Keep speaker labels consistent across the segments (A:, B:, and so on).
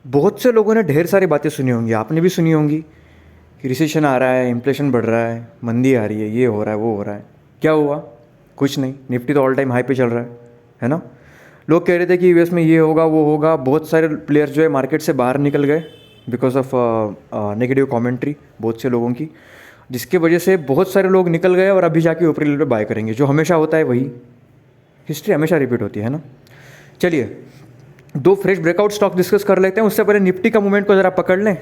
A: बहुत से लोगों ने ढेर सारी बातें सुनी होंगी, आपने भी सुनी होंगी कि रिसेशन आ रहा है, इन्फ्लेशन बढ़ रहा है, मंदी आ रही है, ये हो रहा है, वो हो रहा है। क्या हुआ? कुछ नहीं, निफ्टी तो ऑल टाइम हाई पे चल रहा है ना। लोग कह रहे थे कि यूएस में ये होगा वो होगा, बहुत सारे प्लेयर्स जो है मार्केट से बाहर निकल गए बिकॉज ऑफ नेगेटिव कमेंट्री बहुत से लोगों की, जिसके वजह से बहुत सारे लोग निकल गए और अभी जाके ऊपरी लेवल पे बाय करेंगे, जो हमेशा होता है वही। हिस्ट्री हमेशा रिपीट होती है ना। चलिए, दो फ्रेश ब्रेकआउट स्टॉक डिस्कस कर लेते हैं। उससे पहले निफ्टी का मूवमेंट को ज़रा पकड़ लें।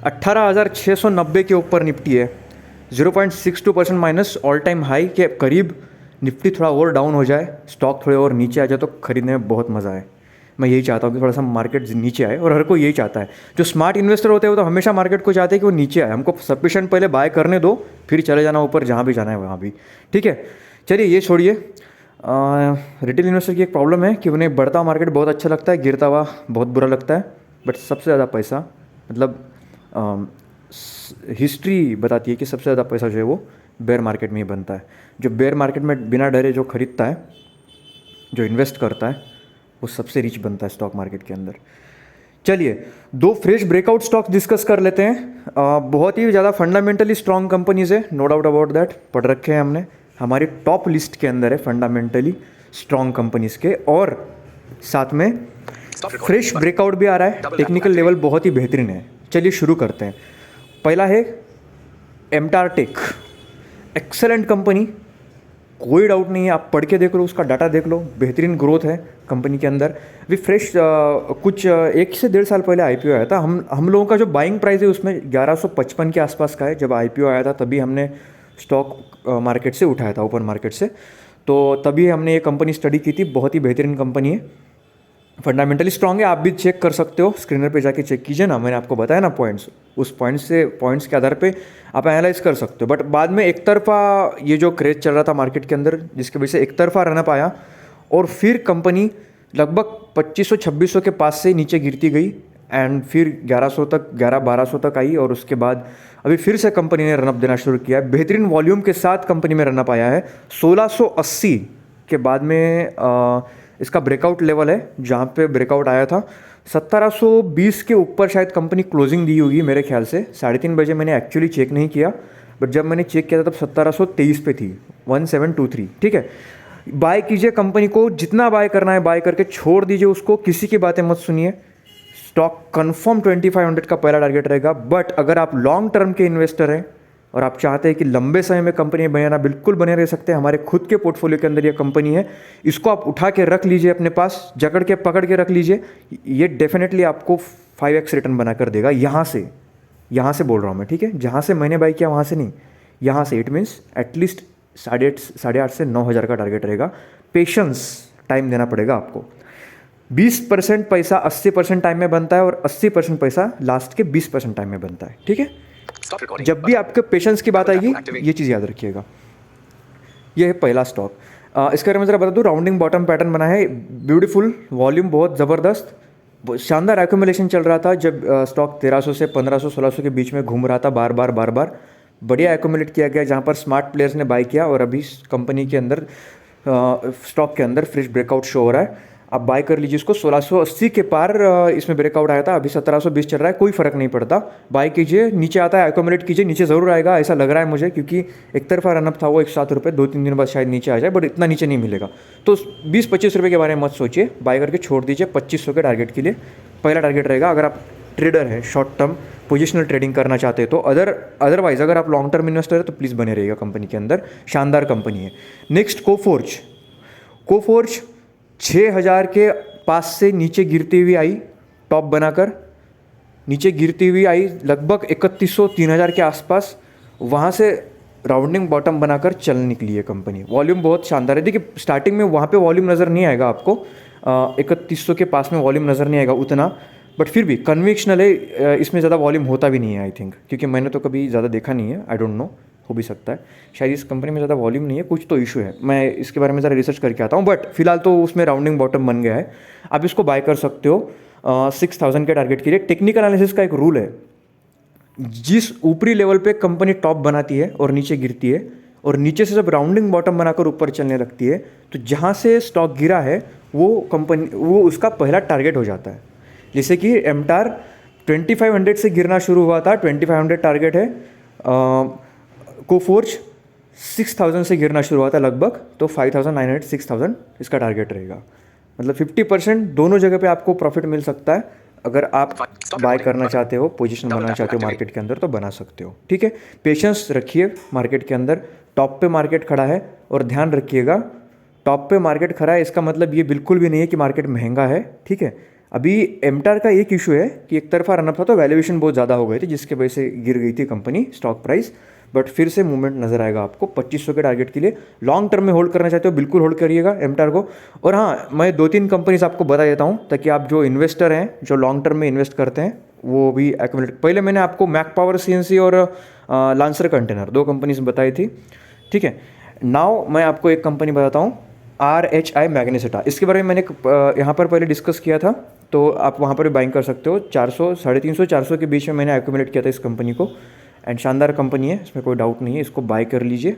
A: 18,690 के ऊपर निफ्टी है, 0.62% माइनस, ऑल टाइम हाई के करीब। निफ्टी थोड़ा और डाउन हो जाए, स्टॉक थोड़े और नीचे आ जाए तो खरीदने में बहुत मज़ा आए। मैं यही चाहता हूँ कि थोड़ा सा मार्केट नीचे आए, और हर कोई यही चाहता है। जो स्मार्ट इन्वेस्टर होते हैं वो तो हमेशा मार्केट को चाहते हैं कि वो नीचे आए, हमको सफिशिएंट पहले बाय करने दो, फिर चले जाना ऊपर, जहाँ भी जाना है वहाँ भी। ठीक है, चलिए ये छोड़िए। रिटेल इन्वेस्टर की एक प्रॉब्लम है कि उन्हें बढ़ता हुआ मार्केट बहुत अच्छा लगता है, गिरता हुआ बहुत बुरा लगता है। बट सबसे ज़्यादा पैसा, मतलब हिस्ट्री बताती है कि सबसे ज़्यादा पैसा जो है वो बेयर मार्केट में ही बनता है। जो बेयर मार्केट में बिना डरे जो खरीदता है, जो इन्वेस्ट करता है, वो सबसे रिच बनता है स्टॉक मार्केट के अंदर। चलिए, दो फ्रेश ब्रेकआउट स्टॉक्स डिस्कस कर लेते हैं। बहुत ही ज़्यादा फंडामेंटली स्ट्रॉन्ग कंपनीज है, नो डाउट अबाउट दैट, पढ़ रखे हैं हमने, हमारी टॉप लिस्ट के अंदर है फंडामेंटली स्ट्रॉन्ग कंपनीज के। और साथ में फ्रेश ब्रेकआउट भी आ रहा है, टेक्निकल लेवल बहुत ही बेहतरीन है। चलिए शुरू करते हैं। पहला है एमटार टेक, एक्सेलेंट कंपनी, कोई डाउट नहीं है, आप पढ़ के देख लो, उसका डाटा देख लो, बेहतरीन ग्रोथ है कंपनी के अंदर। अभी फ्रेश कुछ 1 से 1.5 साल पहले आईपीओ आया था। हम लोगों का जो बाइंग प्राइस है उसमें 1155 के आसपास का है। जब आईपीओ आया था तभी हमने स्टॉक मार्केट से उठाया था, ओपन मार्केट से। तो तभी हमने ये कंपनी स्टडी की थी, बहुत ही बेहतरीन कंपनी है, फंडामेंटली स्ट्रांग है। आप भी चेक कर सकते हो, स्क्रीनर पे जाके चेक कीजिए ना, मैंने आपको बताया ना पॉइंट्स, उस पॉइंट्स के आधार पे आप एनालाइज कर सकते हो। बट बाद में एक तरफा ये जो क्रेज चल रहा था मार्केट के अंदर, जिसकी वजह से एक तरफा रनअप आया, और फिर कंपनी लगभग 2500-2600 के पास से नीचे गिरती गई, एंड फिर 1100 तक, 1100-1200 तक आई, और उसके बाद अभी फिर से कंपनी ने रनअप देना शुरू किया है। बेहतरीन वॉल्यूम के साथ कंपनी में रनअप आया है। 1680 के बाद में इसका ब्रेकआउट लेवल है, जहाँ पे ब्रेकआउट आया था 1720 के ऊपर शायद कंपनी क्लोजिंग दी होगी मेरे ख्याल से। 3:30 बजे मैंने एक्चुअली चेक नहीं किया, बट जब मैंने चेक किया था तब 1723 पे थी, 1723। ठीक है, बाय कीजिए कंपनी को, जितना बाय करना है बाय करके छोड़ दीजिए उसको, किसी की बातें मत सुनिए। स्टॉक कंफर्म 2500 का पहला टारगेट रहेगा। बट अगर आप लॉन्ग टर्म के इन्वेस्टर हैं और आप चाहते हैं कि लंबे समय में कंपनी में बने रहना, बिल्कुल बने रह सकते हैं। हमारे खुद के पोर्टफोलियो के अंदर ये कंपनी है, इसको आप उठा के रख लीजिए अपने पास, जकड़ के पकड़ के रख लीजिए। ये डेफिनेटली आपको 5x रिटर्न बनाकर देगा। यहाँ से बोल रहा हूँ मैं, ठीक है, जहाँ से मैंने बाई किया वहाँ से नहीं, यहाँ से। इट मीन्स एटलीस्ट 8.5 से 9,000 का टारगेट रहेगा। पेशेंस, टाइम देना पड़ेगा आपको। 20% पैसा 80% टाइम में बनता है, और 80% पैसा लास्ट के 20% टाइम में बनता है। ठीक है, जब भी आपके पेशेंस की बात आएगी ये चीज़ याद रखिएगा। ये है पहला स्टॉक। इसके बारे में ज़रा बता दूँ, राउंडिंग बॉटम पैटर्न बना है, ब्यूटीफुल, वॉल्यूम बहुत ज़बरदस्त, शानदार एक्यूमुलेशन चल रहा था जब स्टॉक 1300 से 1500-1600 के बीच में घूम रहा था, बार बार बढ़िया एक्यूमुलेट किया गया, जहाँ पर स्मार्ट प्लेयर्स ने बाय किया। और अभी कंपनी के अंदर, स्टॉक के अंदर फ्रेश ब्रेकआउट शो हो रहा है। आप बाय कर लीजिए इसको। 1680 के पार इसमें ब्रेकआउट आया था, अभी 1720 चल रहा है, कोई फर्क नहीं पड़ता, बाय कीजिए। नीचे आता है एक्यूमुलेट कीजिए, नीचे ज़रूर आएगा ऐसा लग रहा है मुझे, क्योंकि एक तरफा रनअप था वो 107 रुपये, 2-3 दिन बाद शायद नीचे आ जाए, बट इतना नीचे नहीं मिलेगा। तो 20-25 रुपये के बारे में मत सोचिए, बाय करके छोड़ दीजिए 2500 के टारगेट के लिए। पहला टारगेट रहेगा अगर आप ट्रेडर है, शॉर्ट टर्म पोजिशनल ट्रेडिंग करना चाहते हैं तो। अदरवाइज अगर आप लॉन्ग टर्म इन्वेस्टर है तो प्लीज़ बने रहिएगा कंपनी के अंदर, शानदार कंपनी है। नेक्स्ट कोफोर्ज 6000 के पास से नीचे गिरती हुई आई, टॉप बनाकर नीचे गिरती हुई आई लगभग 3100-3000 के आसपास, वहाँ से राउंडिंग बॉटम बनाकर चल निकली है कंपनी। वॉल्यूम बहुत शानदार है। देखिए स्टार्टिंग में वहाँ पे वॉल्यूम नज़र नहीं आएगा आपको, 3100 के पास में वॉल्यूम नज़र नहीं आएगा उतना, बट फिर भी कन्विक्शनल है, इसमें ज़्यादा वॉल्यूम होता भी नहीं है आई थिंक, क्योंकि मैंने तो कभी ज़्यादा देखा नहीं है, आई डोंट नो, हो भी सकता है शायद इस कंपनी में ज़्यादा वॉल्यूम नहीं है, कुछ तो इशू है, मैं इसके बारे में ज़रा रिसर्च करके आता हूँ। बट फिलहाल तो उसमें राउंडिंग बॉटम बन गया है, आप इसको बाय कर सकते हो 6000 के टारगेट के लिए। टेक्निकल एनालिसिस का एक रूल है, जिस ऊपरी लेवल पे कंपनी टॉप बनाती है और नीचे गिरती है, और नीचे से जब राउंडिंग बॉटम बनाकर ऊपर चलने लगती है, तो जहाँ से स्टॉक गिरा है वो कंपनी, वो उसका पहला टारगेट हो जाता है। जैसे कि एमटार 2500 से गिरना शुरू हुआ था, 2500 टारगेट है। कोफोर्ज 6000 से गिरना शुरू हुआ था लगभग, तो 5900 6000 इसका टारगेट रहेगा। मतलब 50% दोनों जगह पे आपको प्रॉफिट मिल सकता है। अगर आप बाय करना चाहते हो, पोजीशन बनाना चाहते हो मार्केट के अंदर, तो बना सकते हो। ठीक है, पेशेंस रखिए मार्केट के अंदर। टॉप पे मार्केट खड़ा है, और ध्यान रखिएगा टॉप पे मार्केट खड़ा है इसका मतलब ये बिल्कुल भी नहीं है कि मार्केट महंगा है। ठीक है, अभी एमटार का एक इशू है कि एक तरफा रनअप था तो वैल्यूएशन बहुत ज़्यादा हो गई थी, जिसकी वजह से गिर गई थी कंपनी स्टॉक प्राइस। बट फिर से मूवमेंट नजर आएगा आपको 2500 के टारगेट के लिए। लॉन्ग टर्म में होल्ड करना चाहते हो बिल्कुल होल्ड करिएगा एमटार को। और हाँ, मैं 2-3 कंपनीज आपको बता देता हूँ ताकि आप जो इन्वेस्टर हैं, जो लॉन्ग टर्म में इन्वेस्ट करते हैं, वो भी एक्यूमुलेट। पहले मैंने आपको मैक पावर सीएनसी और लांसर कंटेनर 2 कंपनीज बताई थी। ठीक है, नाउ मैं आपको एक कंपनी बताता हूँ, RHI मैग्नेसिटा। इसके बारे में मैंने यहाँ पर पहले डिस्कस किया था, तो आप वहाँ पर भी बाइंग कर सकते हो। 400, 350, 400 के बीच में मैंने एक्यूमुलेट किया था इस कंपनी को, एंड शानदार कंपनी है, इसमें कोई डाउट नहीं है। इसको बाय कर लीजिए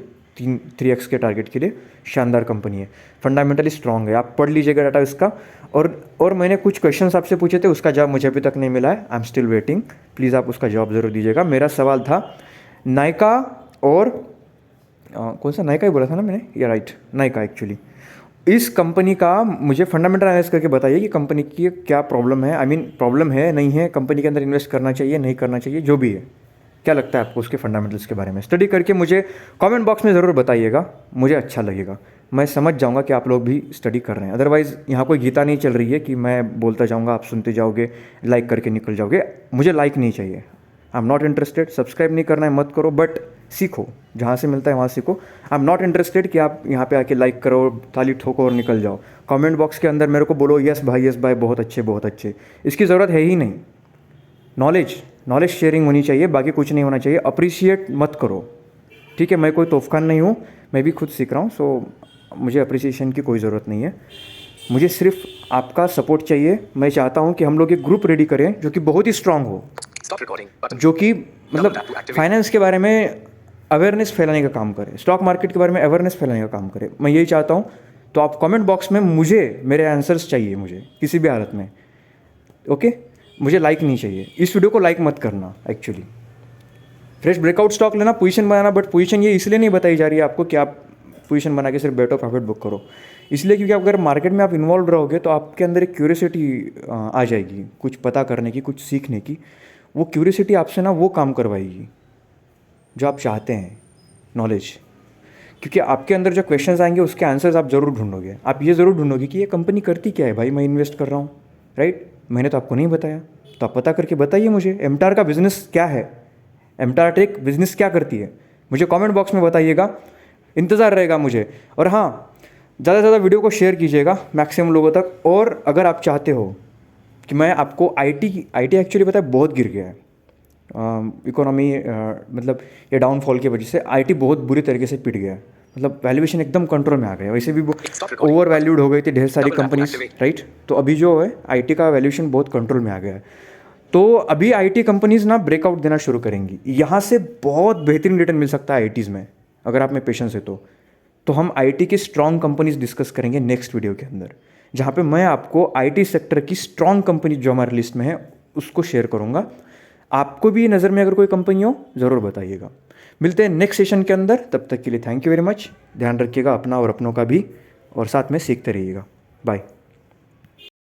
A: 3x के टारगेट के लिए। शानदार कंपनी है, फंडामेंटली स्ट्रांग है, आप पढ़ लीजिएगा डाटा इसका। और मैंने कुछ क्वेश्चंस आपसे पूछे थे, उसका जवाब मुझे अभी तक नहीं मिला है। I am still waiting, please आप उसका जवाब ज़रूर दीजिएगा। मेरा सवाल था नायका और कौन सा, नायका ही बोला था ना मैंने, या राइट, नायका एक्चुअली। इस कंपनी का मुझे फंडामेंटल एनालिसिस करके बताइए कि कंपनी की क्या प्रॉब्लम है। आई मीन प्रॉब्लम है नहीं है, कंपनी के अंदर इन्वेस्ट करना चाहिए नहीं करना चाहिए, जो भी है। क्या लगता है आपको उसके फंडामेंटल्स के बारे में? स्टडी करके मुझे कमेंट बॉक्स में ज़रूर बताइएगा, मुझे अच्छा लगेगा। मैं समझ जाऊंगा कि आप लोग भी स्टडी कर रहे हैं। अदरवाइज़ यहाँ कोई गीता नहीं चल रही है कि मैं बोलता जाऊँगा, आप सुनते जाओगे, लाइक करके निकल जाओगे। मुझे लाइक नहीं चाहिए, I am not interested. Subscribe नहीं करना है मत करो, बट सीखो, जहाँ से मिलता है वहाँ सीखो। आई एम नॉट इंटरेस्टेड कि आप यहाँ पे आके लाइक करो, ताली ठोको और निकल जाओ। कमेंट बॉक्स के अंदर मेरे को बोलो यस भाई बहुत अच्छे बहुत अच्छे, इसकी ज़रूरत है ही नहीं। नॉलेज शेयरिंग होनी चाहिए, बाकी कुछ नहीं होना चाहिए। अप्रिशिएट मत करो, ठीक है? मैं कोई तोहफ़ान नहीं हूँ, मैं भी खुद सीख रहा हूँ, सो मुझे अप्रिसिएशन की कोई ज़रूरत नहीं है। मुझे सिर्फ आपका सपोर्ट चाहिए। मैं चाहता हूँ कि हम लोग एक ग्रुप रेडी करें जो कि बहुत ही स्ट्रांग हो, जो कि मतलब फाइनेंस के बारे में अवेयरनेस फैलाने का काम करे, स्टॉक मार्केट के बारे में अवेयरनेस फैलाने का काम करे। मैं यही चाहता हूँ। तो आप कमेंट बॉक्स में मुझे मेरे आंसर्स चाहिए, मुझे किसी भी हालत में, ओके? मुझे लाइक नहीं चाहिए, इस वीडियो को लाइक मत करना। एक्चुअली फ्रेश ब्रेकआउट स्टॉक लेना, पोजीशन बनाना, बट पोजीशन ये इसलिए नहीं बताई जा रही है आपको कि आप पोजीशन बना के सिर्फ बैठो प्रॉफिट बुक करो। इसलिए क्योंकि अगर मार्केट में आप इन्वॉल्व रहोगे तो आपके अंदर एक क्यूरियोसिटी आ जाएगी, कुछ पता करने की, कुछ सीखने की। वो क्यूरियोसिटी आपसे ना वो काम करवाएगी जो आप चाहते हैं, नॉलेज। क्योंकि आपके अंदर जो क्वेश्चंस आएंगे उसके आंसर्स आप ज़रूर ढूंढोगे। आप ये ज़रूर ढूंढोगे कि ये कंपनी करती क्या है भाई, मैं इन्वेस्ट कर रहा हूँ, राइट? मैंने तो आपको नहीं बताया, तो आप पता करके बताइए मुझे एमटार का बिजनेस क्या है, एमटार टेक बिजनेस क्या करती है, मुझे कमेंट बॉक्स में बताइएगा। इंतज़ार रहेगा मुझे। और हाँ, ज़्यादा से ज़्यादा वीडियो को शेयर कीजिएगा मैक्सिमम लोगों तक। और अगर आप चाहते हो कि मैं आपको आईटी एक्चुअली पता है बहुत गिर गया है इकोनॉमी, मतलब ये डाउनफॉल की वजह से आईटी बहुत बुरी तरीके से पिट गया है। मतलब वैल्यूएशन एकदम कंट्रोल में आ गया, वैसे भी ओवर वैल्यूड हो गई थी ढेर सारी कंपनीज, राइट? तो अभी जो है आईटी का वैल्यूएशन बहुत कंट्रोल में आ गया है। तो अभी आईटी कंपनीज ना ब्रेकआउट देना शुरू करेंगी, यहाँ से बहुत बेहतरीन रिटर्न मिल सकता है आईटीज़ में, अगर आप में पेशेंस है तो हम आईटी की स्ट्रॉन्ग कंपनीज डिस्कस करेंगे नेक्स्ट वीडियो के अंदर, जहाँ पे मैं आपको आईटी सेक्टर की स्ट्रॉन्ग कंपनी जो हमारे लिस्ट में है उसको शेयर करूँगा। आपको भी नज़र में अगर कोई कंपनी हो ज़रूर बताइएगा। मिलते हैं नेक्स्ट सेशन के अंदर, तब तक के लिए थैंक यू वेरी मच। ध्यान रखिएगा अपना और अपनों का भी, और साथ में सीखते रहिएगा। बाय।